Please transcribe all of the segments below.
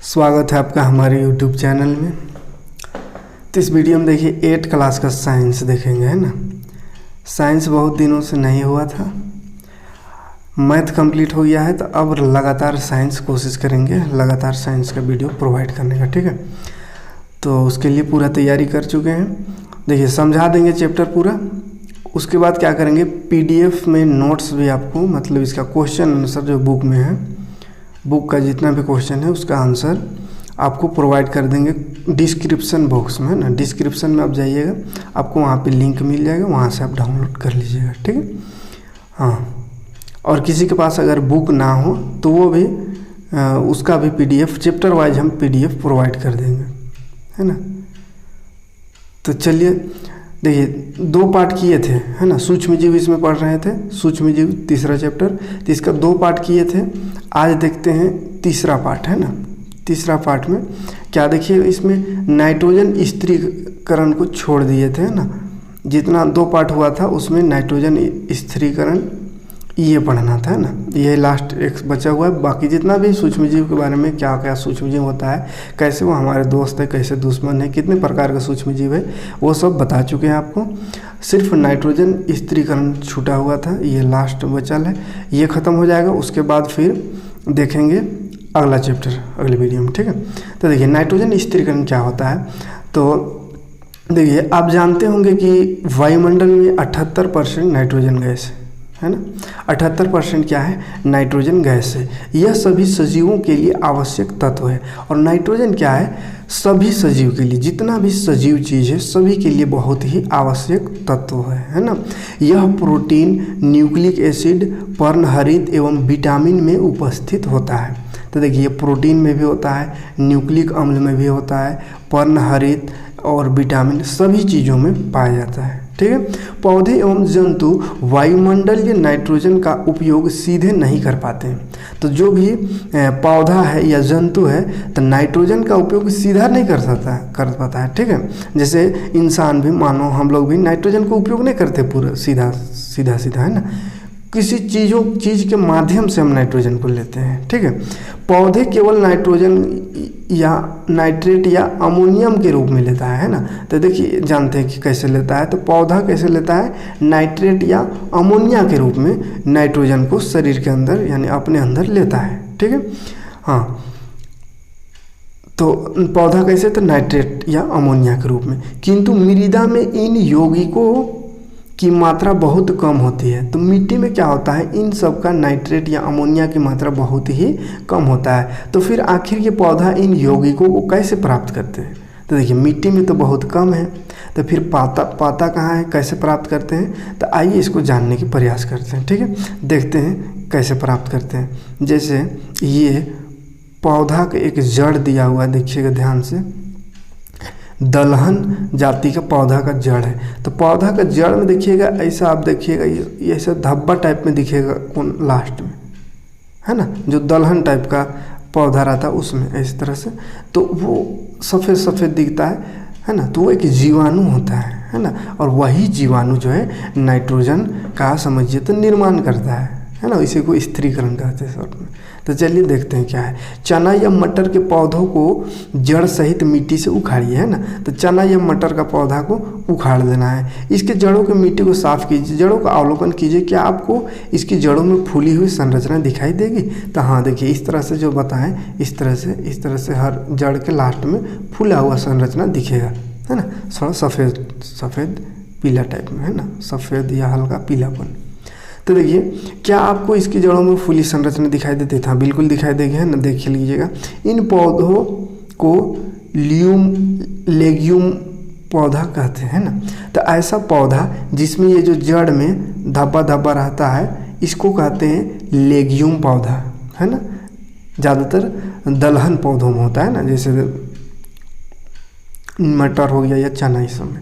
स्वागत है आपका हमारे YouTube चैनल में। तो इस वीडियो में देखिए 8 क्लास का साइंस देखेंगे, है ना। साइंस बहुत दिनों से नहीं हुआ था, मैथ कंप्लीट हो गया है, तो अब लगातार साइंस कोशिश करेंगे, लगातार साइंस का वीडियो प्रोवाइड करने का, ठीक है। तो उसके लिए पूरा तैयारी कर चुके हैं। देखिए समझा देंगे चैप्टर पूरा, उसके बाद क्या करेंगे, PDF में नोट्स भी आपको, मतलब इसका क्वेश्चन आंसर जो बुक में है, बुक का जितना भी क्वेश्चन है उसका आंसर आपको प्रोवाइड कर देंगे डिस्क्रिप्शन बॉक्स में, है ना। डिस्क्रिप्शन में आप जाइएगा, आपको वहाँ पे लिंक मिल जाएगा, वहाँ से आप डाउनलोड कर लीजिएगा, ठीक है। हाँ, और किसी के पास अगर बुक ना हो तो वो भी उसका भी PDF चैप्टर वाइज हम PDF प्रोवाइड कर देंगे, है ना। तो चलिए देखिए 2 पार्ट किए थे, है ना। सूक्ष्म जीव इसमें पढ़ रहे थे, सूक्ष्म जीव तीसरा चैप्टर, तो इसका 2 पार्ट किए थे। आज देखते हैं तीसरा पार्ट, है ना। तीसरा पार्ट में क्या देखिए, इसमें नाइट्रोजन स्थिरीकरण को छोड़ दिए थे, है ना। जितना 2 पार्ट हुआ था उसमें नाइट्रोजन स्थिरीकरण ये पढ़ना था, है ना। ये लास्ट एक बचा हुआ है। बाकी जितना भी सूक्ष्म जीव के बारे में, क्या क्या सूक्ष्म जीव होता है, कैसे वो हमारे दोस्त है, कैसे दुश्मन है, कितने प्रकार का सूक्ष्म जीव है, वो सब बता चुके हैं आपको। सिर्फ नाइट्रोजन स्थिरीकरण छूटा हुआ था, ये लास्ट बचल है, ये ख़त्म हो जाएगा। उसके बाद फिर देखेंगे अगला चैप्टर अगले वीडियो में, ठीक है। तो देखिए नाइट्रोजन स्थिरीकरण क्या होता है। तो देखिए आप जानते होंगे कि वायुमंडल में 78% नाइट्रोजन गैस है ना। 78% क्या है, नाइट्रोजन गैस है। यह सभी सजीवों के लिए आवश्यक तत्व है। और नाइट्रोजन क्या है, सभी सजीव के लिए, जितना भी सजीव चीज़ है सभी के लिए बहुत ही आवश्यक तत्व है ना। यह प्रोटीन, न्यूक्लिक एसिड, पर्णहरित एवं विटामिन में उपस्थित होता है। तो देखिए प्रोटीन में भी होता है, न्यूक्लिक अम्ल में भी होता है, पर्णहरित और विटामिन सभी चीज़ों में पाया जाता है, ठीक है। पौधे एवं जंतु वायुमंडलीय नाइट्रोजन का उपयोग सीधे नहीं कर पाते हैं। तो जो भी पौधा है या जंतु है तो नाइट्रोजन का उपयोग सीधा नहीं कर पाता है, ठीक है। जैसे इंसान भी, मानो हम लोग भी नाइट्रोजन का उपयोग नहीं करते पूरा सीधा, है ना। किसी चीज़ के माध्यम से हम नाइट्रोजन को लेते हैं, ठीक है। पौधे केवल नाइट्रोजन या नाइट्रेट या अमोनियम के रूप में लेता है ना। तो देखिए जानते हैं कि कैसे लेता है। तो पौधा कैसे लेता है, नाइट्रेट या अमोनिया के रूप में नाइट्रोजन को शरीर के अंदर यानी अपने अंदर लेता है, ठीक है। हाँ, तो पौधा कैसे, तो नाइट्रेट या अमोनिया के रूप में। किंतु मृदा में इन यौगिकों की मात्रा बहुत कम होती है। तो मिट्टी में क्या होता है, इन सब का नाइट्रेट या अमोनिया की मात्रा बहुत ही कम होता है। तो फिर आखिर ये पौधा इन यौगिकों को कैसे प्राप्त करते हैं। तो देखिए मिट्टी में तो बहुत कम है, तो फिर पाता कहाँ है, कैसे प्राप्त करते हैं। तो आइए इसको जानने की प्रयास करते हैं, ठीक है। देखते हैं कैसे प्राप्त करते हैं। जैसे ये पौधा का एक जड़ दिया हुआ है, देखिएगा ध्यान से, दलहन जाति का पौधा का जड़ है। तो पौधा का जड़ में देखिएगा ऐसा, आप देखिएगा ये ऐसा धब्बा टाइप में दिखेगा कौन लास्ट में, है ना। जो दलहन टाइप का पौधा रहता है उसमें इस तरह से, तो वो सफ़ेद सफ़ेद दिखता है ना। तो वो एक जीवाणु होता है ना। और वही जीवाणु जो है नाइट्रोजन का समझिए तो निर्माण करता है ना। इसी को स्थिरीकरण कहते हैं शॉर्ट में। तो चलिए देखते हैं क्या है। चना या मटर के पौधों को जड़ सहित मिट्टी से उखाड़िए, है ना। तो चना या मटर का पौधा को उखाड़ देना है। इसके जड़ों की मिट्टी को साफ कीजिए, जड़ों का अवलोकन कीजिए, क्या आपको इसकी जड़ों में फूली हुई संरचना दिखाई देगी। तो हाँ देखिए इस तरह से जो बताएं, इस तरह से हर जड़ के लास्ट में फूला हुआ संरचना दिखेगा, है ना। थोड़ा सफ़ेद पीला टाइप में, है ना, सफ़ेद या हल्का पीलापन। तो देखिए क्या आपको इसकी जड़ों में फूली संरचना दिखाई देती था, बिल्कुल दिखाई देगी, है ना। देख लीजिएगा। इन पौधों को लेग्यूम पौधा कहते हैं ना। तो ऐसा पौधा जिसमें ये जो जड़ में धब्बा रहता है इसको कहते हैं लेग्यूम पौधा, है ना। ज़्यादातर दलहन पौधों में होता है ना, जैसे मटर हो गया या चना, इस सब में।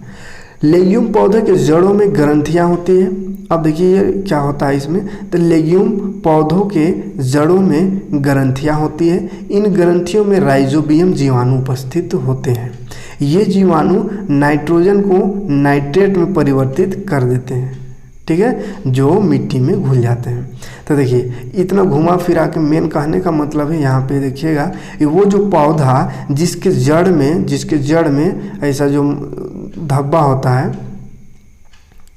लेग्यूम पौधे के जड़ों में ग्रंथियाँ होती हैं। अब देखिए ये क्या होता है इसमें, तो लेग्यूम पौधों के जड़ों में ग्रंथियाँ होती है। इन ग्रंथियों में राइजोबियम जीवाणु उपस्थित होते हैं। ये जीवाणु नाइट्रोजन को नाइट्रेट में परिवर्तित कर देते हैं, ठीक है, जो मिट्टी में घुल जाते हैं। तो देखिए इतना घुमा फिरा के मेन कहने का मतलब है यहाँ पे देखिएगा कि वो जो पौधा जिसके जड़ में ऐसा जो धब्बा होता है,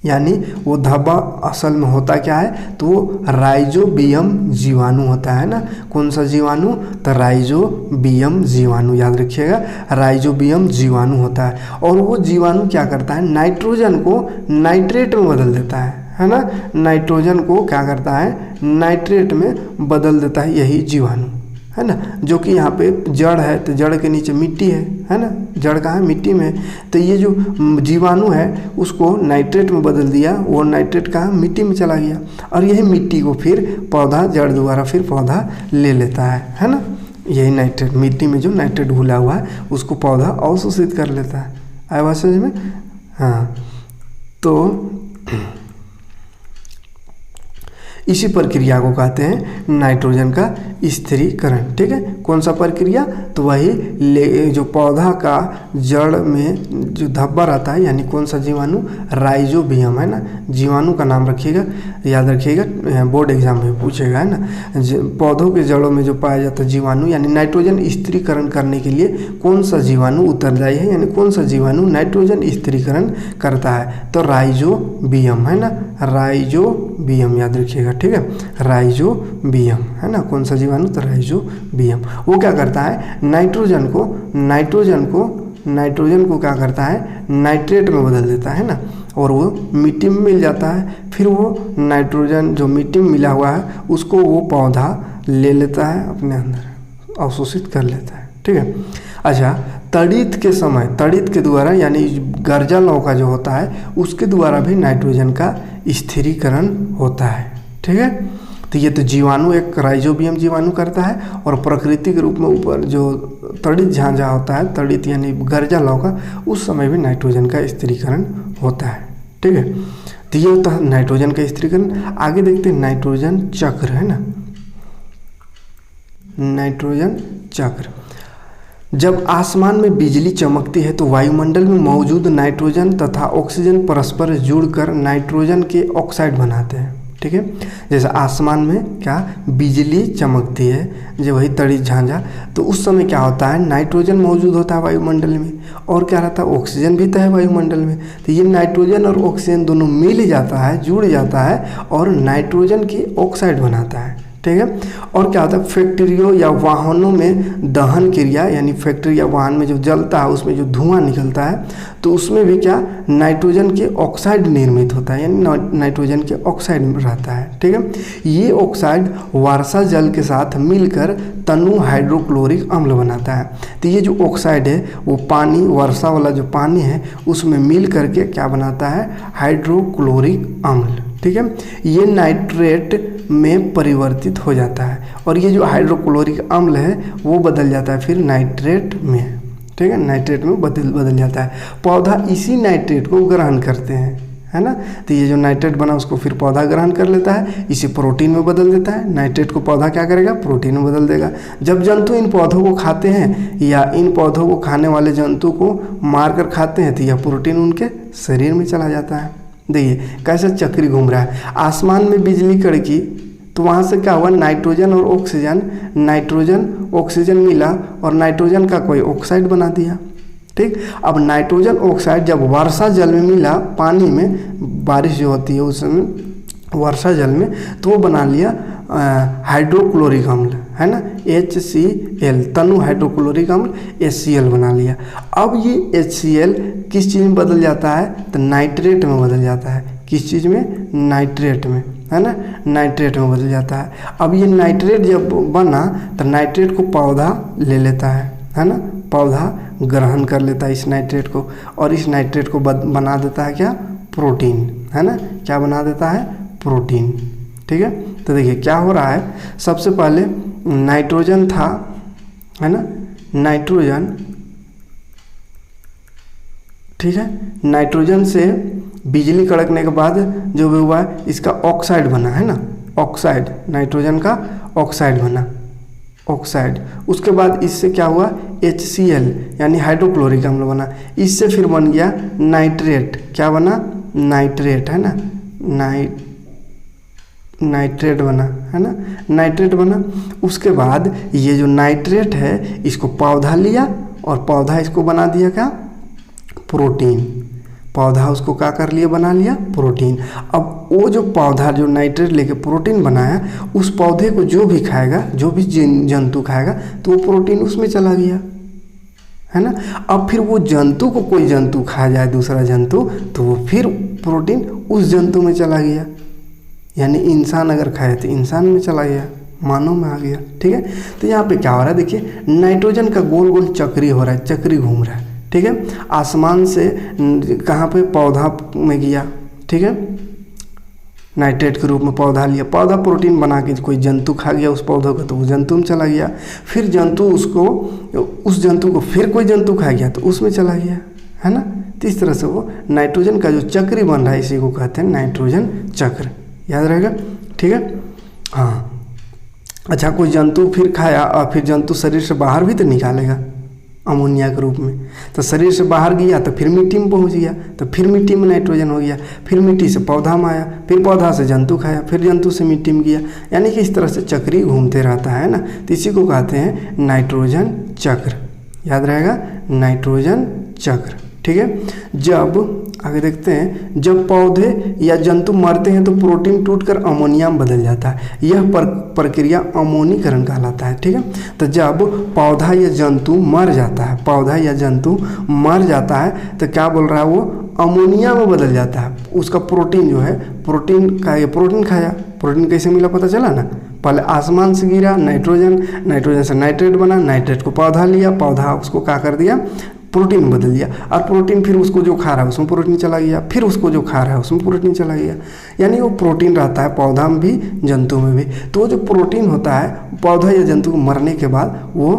यानी वो धब्बा असल में होता क्या है, तो वो राइजोबियम जीवाणु होता है ना। कौन सा जीवाणु, तो राइजोबियम जीवाणु, याद रखिएगा राइजोबियम जीवाणु होता है। और वो जीवाणु क्या करता है, नाइट्रोजन को नाइट्रेट में बदल देता है ना। नाइट्रोजन को क्या करता है, नाइट्रेट में बदल देता है यही जीवाणु, है ना। जो कि यहाँ पे जड़ है, तो जड़ के नीचे मिट्टी है ना। जड़ कहाँ है, मिट्टी में। तो ये जो जीवाणु है उसको नाइट्रेट में बदल दिया, वो नाइट्रेट कहाँ, मिट्टी में चला गया। और यही मिट्टी को फिर पौधा जड़ द्वारा फिर पौधा ले लेता है ना। यही नाइट्रेट, मिट्टी में जो नाइट्रेट घुला हुआ है उसको पौधा अवशोषित कर लेता है। आया बात समझ में? हाँ, तो इसी प्रक्रिया को कहते हैं नाइट्रोजन का स्थिरीकरण। ठीक है, कौन सा प्रक्रिया, तो वही जो पौधा का जड़ में जो धब्बा रहता है, यानी कौन सा जीवाणु, राइजोबियम, है ना। जीवाणु का नाम रखिएगा, याद रखिएगा, बोर्ड एग्जाम में पूछेगा, है ना। पौधों के जड़ों में जो पाया जाता है जीवाणु, यानी नाइट्रोजन स्थिरीकरण करने के लिए कौन सा जीवाणु उत्तरदायी है, यानी कौन सा जीवाणु नाइट्रोजन स्थिरीकरण करता है, तो राइजोबियम, है ना। राइजोबियम याद रखिएगा, ठीक है, राइजोबियम, है ना। कौन सा जीवाणु, तो राइजोबियम। वो क्या करता है, नाइट्रोजन को क्या करता है, नाइट्रेट में बदल देता है ना। और वो मिट्टी में मिल जाता है, फिर वो नाइट्रोजन जो मिट्टी में मिला हुआ है उसको वो पौधा ले लेता है अपने अंदर, अवशोषित कर लेता है। ठीक है, अच्छा, तड़ित के समय, तड़ित के द्वारा यानी गर्जा नौका जो होता है उसके द्वारा भी नाइट्रोजन का स्थिरीकरण होता है। ठीक है, तो ये तो जीवाणु एक राइजोबियम जीवाणु करता है, और प्रकृति के रूप में ऊपर जो तड़ित झांझा होता है, तड़ित यानी गर्जा लौका, उस समय भी नाइट्रोजन का स्थिरीकरण होता है। ठीक है, तो ये होता है नाइट्रोजन का स्थिरीकरण। आगे देखते हैं नाइट्रोजन चक्र, है ना। नाइट्रोजन चक्र, जब आसमान में बिजली चमकती है तो वायुमंडल में मौजूद नाइट्रोजन तथा ऑक्सीजन परस्पर जुड़कर नाइट्रोजन के ऑक्साइड बनाते हैं। ठीक है, जैसे आसमान में क्या बिजली चमकती है, जो वही तड़ित झांझा, तो उस समय क्या होता है, नाइट्रोजन मौजूद होता है वायुमंडल में, और क्या रहता है, ऑक्सीजन भी तो है वायुमंडल में। तो ये नाइट्रोजन और ऑक्सीजन दोनों मिल जाता है, जुड़ जाता है, और नाइट्रोजन की ऑक्साइड बनाता है। ठीक है, और क्या होता है, फैक्ट्रियों या वाहनों में दहन क्रिया, यानी फैक्ट्री या वाहन में जो जलता है उसमें जो धुआं निकलता है, तो उसमें भी क्या नाइट्रोजन के ऑक्साइड निर्मित होता है, यानी नाइट्रोजन के ऑक्साइड रहता है। ठीक है, ये ऑक्साइड वर्षा जल के साथ मिलकर तनु हाइड्रोक्लोरिक अम्ल बनाता है। तो ये जो ऑक्साइड है वो पानी, वर्षा वाला जो पानी है उसमें मिल करके क्या बनाता है, हाइड्रोक्लोरिक अम्ल। ठीक है, ये नाइट्रेट में परिवर्तित हो जाता है, और ये जो हाइड्रोक्लोरिक अम्ल है वो बदल जाता है फिर नाइट्रेट में। ठीक है, नाइट्रेट में बदल जाता है। पौधा इसी नाइट्रेट को ग्रहण करते हैं, है ना। तो ये जो नाइट्रेट बना उसको फिर पौधा ग्रहण कर लेता है, इसे प्रोटीन में बदल देता है। नाइट्रेट को पौधा क्या करेगा, प्रोटीन में बदल देगा। जब जंतु इन पौधों को खाते हैं या इन पौधों को खाने वाले जंतु को मार कर खाते हैं, तो यह प्रोटीन उनके शरीर में चला जाता है। देखिए कैसे चक्री घूम रहा है। आसमान में बिजली कड़की तो वहाँ से क्या हुआ, नाइट्रोजन और ऑक्सीजन, नाइट्रोजन ऑक्सीजन मिला और नाइट्रोजन का कोई ऑक्साइड बना दिया। ठीक, अब नाइट्रोजन ऑक्साइड जब वर्षा जल में मिला, पानी में बारिश जो होती है उसमें वर्षा जल में, तो वो बना लिया हाइड्रोक्लोरिक अम्ल, है ना, HCl, तनु हाइड्रोक्लोरिक अम्ल HCl बना लिया। अब ये HCl किस चीज़ में बदल जाता है, तो नाइट्रेट में बदल जाता है। किस चीज़ में, नाइट्रेट में, है ना, नाइट्रेट में बदल जाता है। अब ये नाइट्रेट जब बना तो नाइट्रेट को पौधा ले लेता है ना, पौधा ग्रहण कर लेता है इस नाइट्रेट को, और इस नाइट्रेट को बना देता है क्या, प्रोटीन, है ना। क्या बना देता है, प्रोटीन। ठीक है, तो देखिए क्या हो रहा है, सबसे पहले नाइट्रोजन था, है ना, नाइट्रोजन, ठीक है, नाइट्रोजन से बिजली कड़कने के बाद जो भी हुआ है इसका ऑक्साइड बना, है ना, ऑक्साइड, नाइट्रोजन का ऑक्साइड बना, ऑक्साइड। उसके बाद इससे क्या हुआ, HCl यानी हाइड्रोक्लोरिक अम्ल बना। इससे फिर बन गया नाइट्रेट, क्या बना, नाइट्रेट, है ना, नाइट्रेट बना, है ना, नाइट्रेट बना। उसके बाद ये जो नाइट्रेट है इसको पौधा लिया और पौधा इसको बना दिया क्या, प्रोटीन। पौधा उसको क्या कर लिया, बना लिया प्रोटीन। अब वो जो पौधा जो नाइट्रेट लेके प्रोटीन बनाया, उस पौधे को जो भी खाएगा, जो भी जंतु खाएगा तो वो प्रोटीन उसमें चला गया, है ना। अब फिर वो जंतु को कोई जंतु खा जाए, दूसरा जंतु, तो वो फिर प्रोटीन उस जंतु में चला गया। यानी इंसान अगर खाए तो इंसान में चला गया, मानव में आ गया। ठीक है, तो यहाँ पे क्या हो रहा है, देखिए नाइट्रोजन का गोल गोल चक्री हो रहा है, चक्री घूम रहा है। ठीक है, आसमान से कहाँ पे, पौधा में गया। ठीक है, नाइट्रेट के रूप में पौधा लिया, पौधा प्रोटीन बना के कोई जंतु खा गया उस पौधे को तो वो जंतु में चला गया। फिर जंतु उसको, उस जंतु को फिर कोई जंतु खा गया तो उसमें चला गया, है ना। तो इस तरह से वो नाइट्रोजन का जो चक्र बन रहा है इसी को कहते हैं नाइट्रोजन चक्र, याद रहेगा। ठीक है, हाँ। अच्छा, कोई जंतु फिर खाया और फिर जंतु शरीर से बाहर भी तो निकालेगा अमोनिया के रूप में, तो शरीर से बाहर गया तो फिर मिट्टी में पहुंच गया, तो फिर मिट्टी में नाइट्रोजन हो गया, फिर मिट्टी से पौधा में आया, फिर पौधा से जंतु खाया, फिर जंतु से मिट्टी में गया। यानी कि इस तरह से चक्री घूमते रहता है ना, तो इसी को कहते हैं नाइट्रोजन चक्र, याद रहेगा, नाइट्रोजन चक्र। ठीक है, जब आगे देखते हैं, जब पौधे या जंतु मरते हैं तो प्रोटीन टूटकर अमोनिया में बदल जाता है, यह प्रक्रिया अमोनीकरण कहलाता है। ठीक है, तो जब पौधा या जंतु मर जाता है, पौधा या जंतु मर जाता है तो क्या बोल रहा है, वो अमोनिया में बदल जाता है। उसका प्रोटीन जो है, प्रोटीन का, ये प्रोटीन खाया, प्रोटीन कैसे मिला पता चला ना, पहले आसमान से गिरा नाइट्रोजन, नाइट्रोजन से नाइट्रेट बना, नाइट्रेट को पौधा लिया, पौधा उसको क्या कर दिया, प्रोटीन में बदल दिया, और प्रोटीन फिर उसको जो खा रहा है उसमें प्रोटीन चला गया, फिर उसको जो खा रहा है उसमें प्रोटीन चला गया। यानी वो प्रोटीन रहता है पौधा में भी, जंतु में भी। तो वो जो प्रोटीन होता है पौधा या जंतु को मरने के बाद वो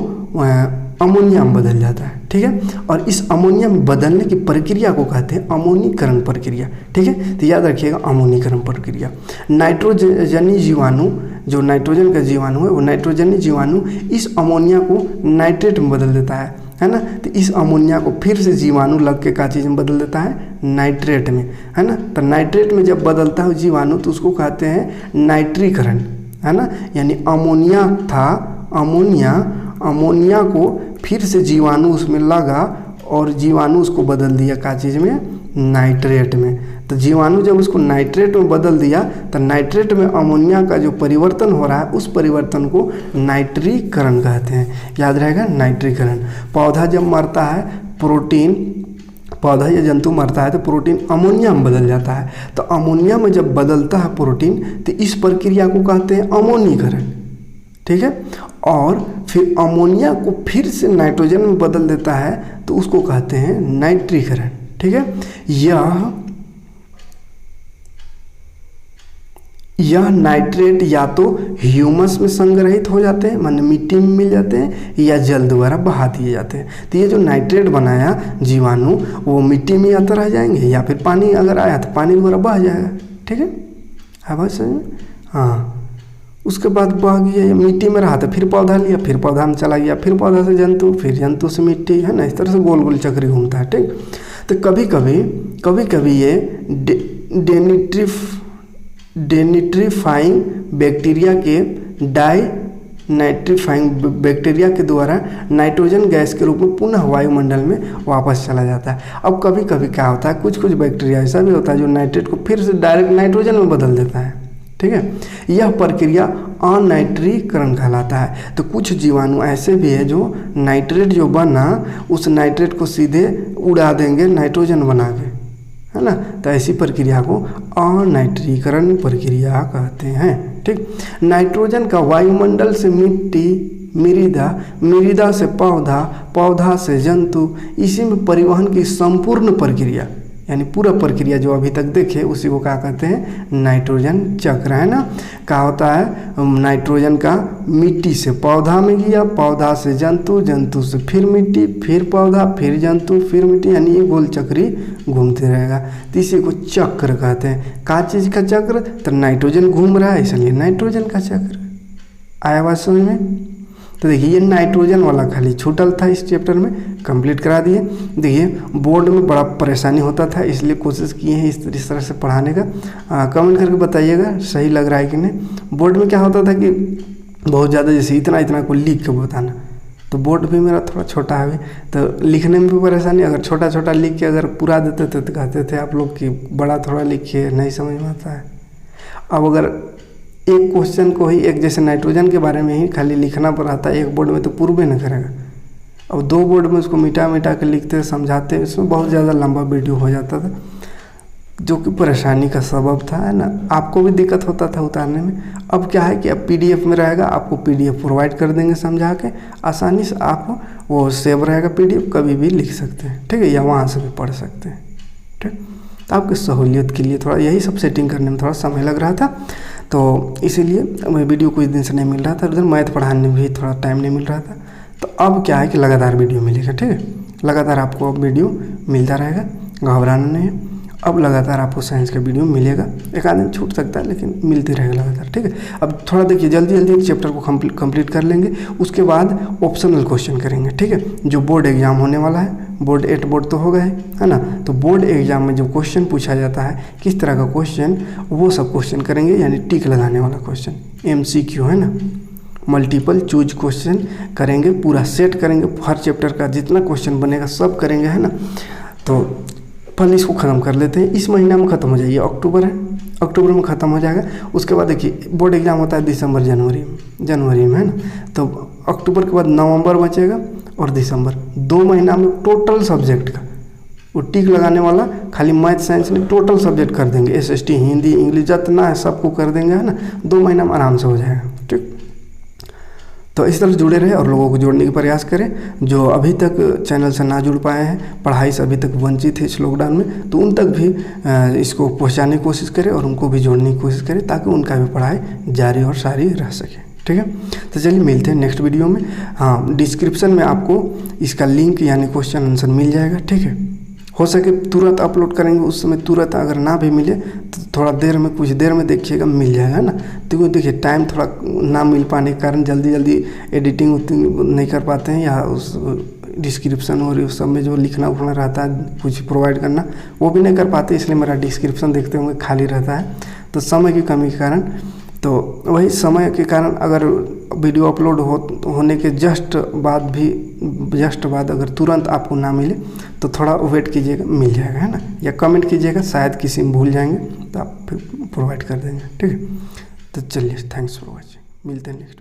अमोनिया में बदल जाता है। ठीक है, और इस अमोनिया में बदलने की प्रक्रिया को कहते हैं अमोनीकरण प्रक्रिया। ठीक है, तो याद रखिएगा अमोनीकरण प्रक्रिया। नाइट्रोजनी जीवाणु, जो नाइट्रोजन का जीवाणु है, वो नाइट्रोजनी जीवाणु इस अमोनिया को नाइट्रेट में बदल देता है ना। तो इस अमोनिया को फिर से जीवाणु लग के क्या चीज़ में बदल देता है, नाइट्रेट में, है ना। तो नाइट्रेट में जब बदलता है जीवाणु तो उसको कहते हैं नाइट्रीकरण, है ना। यानी अमोनिया था, अमोनिया को फिर से जीवाणु उसमें लगा और जीवाणु उसको बदल दिया क्या चीज़ में, नाइट्रेट में। तो जीवाणु जब उसको नाइट्रेट में बदल दिया तो नाइट्रेट में अमोनिया का जो परिवर्तन हो रहा है उस परिवर्तन को नाइट्रीकरण कहते हैं, याद रहेगा, नाइट्रीकरण। पौधा जब मरता है, प्रोटीन, पौधा या जंतु मरता है तो प्रोटीन अमोनिया में बदल जाता है। तो अमोनिया में जब बदलता है प्रोटीन तो इस प्रक्रिया को कहते हैं अमोनीकरण। ठीक है, और फिर अमोनिया को फिर से नाइट्रोजन में बदल देता है तो उसको कहते हैं नाइट्रीकरण। ठीक है, यह नाइट्रेट या तो ह्यूमस में संग्रहित हो जाते हैं, माने मिट्टी में मिल जाते हैं, या जल द्वारा बहा दिए जाते हैं। तो ये जो नाइट्रेट बनाया जीवाणु वो मिट्टी में या तो रह जाएंगे या फिर पानी अगर आया तो पानी द्वारा बह जाएगा। ठीक है बात समझ में, हाँ। उसके बाद बह गया, मिट्टी में रहा तो फिर पौधा लिया, फिर पौधा में चला गया, फिर पौधा से जंतु, फिर जंतु से मिट्टी, है ना। इस तरह से गोल गोल चक्री घूमता है। ठीक, तो कभी कभी ये डेनिट्रीफाइंग बैक्टीरिया के नाइट्रीफाइंग बैक्टीरिया के द्वारा नाइट्रोजन गैस के रूप में पुनः वायुमंडल में वापस चला जाता है। अब कभी कभी क्या होता है, कुछ बैक्टीरिया ऐसा भी होता है जो नाइट्रेट को फिर से डायरेक्ट नाइट्रोजन में बदल देता है। ठीक है, यह प्रक्रिया अनाइट्रीकरण कहलाता है। तो कुछ जीवाणु ऐसे भी है जो नाइट्रेट जो बना उस नाइट्रेट को सीधे उड़ा देंगे नाइट्रोजन बना के, है ना। तो ऐसी प्रक्रिया को अनाइट्रीकरण प्रक्रिया कहते हैं। ठीक, नाइट्रोजन का वायुमंडल से मिट्टी, मृदा से पौधा, पौधा से जंतु, इसी में परिवहन की संपूर्ण प्रक्रिया, यानी पूरा प्रक्रिया जो अभी तक देखे उसी को क्या कहते हैं, नाइट्रोजन चक्र, है ना। क्या होता है, नाइट्रोजन का मिट्टी से पौधा में गया, पौधा से जंतु, जंतु से फिर मिट्टी, फिर पौधा, फिर जंतु, फिर मिट्टी, यानी ये गोल चक्री घूमते रहेगा। तो इसी को चक्र कहते हैं। क्या चीज़ का चक्र, तो नाइट्रोजन घूम रहा है इसलिए नाइट्रोजन का चक्र। आया बात समझ में। तो देखिए ये नाइट्रोजन वाला खाली छूटल था इस चैप्टर में, कंप्लीट करा दिए। देखिए बोर्ड में बड़ा परेशानी होता था, इसलिए कोशिश किए हैं इस तरह से पढ़ाने का। कमेंट करके बताइएगा सही लग रहा है कि नहीं। बोर्ड में क्या होता था कि बहुत ज़्यादा जैसे इतना इतना को लिख के बताना, तो बोर्ड भी मेरा थोड़ा छोटा है, तो लिखने में भी परेशानी। अगर छोटा छोटा लिख के अगर पूरा देते थे तो कहते थे आप लोग कि बड़ा थोड़ा लिखिए, नहीं समझ में आता है। अब अगर एक क्वेश्चन को ही एक जैसे नाइट्रोजन के बारे में ही खाली लिखना पड़ता है एक बोर्ड में, तो पूर्व न करेगा। अब 2 बोर्ड में उसको मिटा मिटा के लिखते समझाते, इसमें बहुत ज़्यादा लंबा वीडियो हो जाता था, जो कि परेशानी का सबब था, है ना। आपको भी दिक्कत होता था उतारने में। अब क्या है कि अब PDF में रहेगा, आपको PDF प्रोवाइड कर देंगे समझा के, आसानी से आप वो सेव रहेगा PDF, कभी भी लिख सकते हैं, ठीक है, या वहाँ से भी पढ़ सकते हैं, ठीक। तो आपकी सहूलियत के लिए थोड़ा यही सब सेटिंग करने में थोड़ा समय लग रहा था, तो इसीलिए वीडियो कुछ दिन से नहीं मिल रहा था। उधर मैथ पढ़ाने में भी थोड़ा टाइम नहीं मिल रहा था। तो अब क्या है कि लगातार वीडियो मिलेगा, ठीक है, लगातार आपको अब वीडियो मिलता रहेगा, घबराना नहीं है। अब लगातार आपको साइंस का वीडियो मिलेगा, एक आध दिन छूट सकता है लेकिन मिलते रहेगा लगातार, ठीक है। अब थोड़ा देखिए जल्दी जल्दी चैप्टर को कंप्लीट कर लेंगे, उसके बाद ऑप्शनल क्वेश्चन करेंगे, ठीक है। जो बोर्ड एग्जाम होने वाला है, बोर्ड 8 बोर्ड तो हो गए है ना, तो बोर्ड एग्जाम में जो क्वेश्चन पूछा जाता है किस तरह का क्वेश्चन, वो सब क्वेश्चन करेंगे, यानी टिक लगाने वाला क्वेश्चन, MCQ है ना, मल्टीपल चूज क्वेश्चन करेंगे, पूरा सेट करेंगे, हर चैप्टर का जितना क्वेश्चन बनेगा सब करेंगे, है ना। तो पहले इसको ख़त्म कर लेते हैं, इस महीना में ख़त्म हो जाइए, अक्टूबर है, अक्टूबर में ख़त्म हो जाएगा। उसके बाद देखिए बोर्ड एग्ज़ाम होता है दिसंबर जनवरी में, है ना। तो अक्टूबर के बाद नवंबर बचेगा और दिसंबर, 2 महीना में टोटल सब्जेक्ट का वो टिक लगाने वाला, खाली मैथ साइंस में टोटल सब्जेक्ट कर देंगे, SST हिंदी इंग्लिश जितना है सबको कर देंगे, है ना। 2 महीना में आराम से हो जाएगा, ठीक। तो इस तरह से जुड़े रहे और लोगों को जोड़ने का प्रयास करें। जो अभी तक चैनल से ना जुड़ पाए हैं, पढ़ाई से अभी तक वंचित है इस लॉकडाउन में, तो उन तक भी इसको पहुंचाने की कोशिश करें और उनको भी जोड़ने की कोशिश करें, ताकि उनका भी पढ़ाई जारी और सारी रह सके, ठीक है। तो चलिए मिलते हैं नेक्स्ट वीडियो में। हाँ, डिस्क्रिप्शन में आपको इसका लिंक यानी क्वेश्चन आंसर मिल जाएगा, ठीक है। हो सके तुरंत अपलोड करेंगे, उस समय तुरंत अगर ना भी मिले तो थोड़ा देर में, कुछ देर में देखिएगा, मिल जाएगा ना। तो देखिए टाइम थोड़ा ना मिल पाने के कारण जल्दी जल्दी एडिटिंग नहीं कर पाते हैं, या उस डिस्क्रिप्शन और उस सब में जो लिखना उखना रहता है कुछ प्रोवाइड करना, वो भी नहीं कर पाते, इसलिए मेरा डिस्क्रिप्शन देखते होंगे खाली रहता है। तो समय की कमी के कारण, तो वही समय के कारण अगर वीडियो अपलोड होने के जस्ट बाद अगर तुरंत आपको ना मिले तो थोड़ा वेट कीजिएगा, मिल जाएगा, है ना। या कमेंट कीजिएगा, शायद किसी में भूल जाएंगे तो आप फिर प्रोवाइड कर देंगे, ठीक है। तो चलिए, थैंक्स फॉर वॉचिंग, मिलते हैं नेक्स्ट।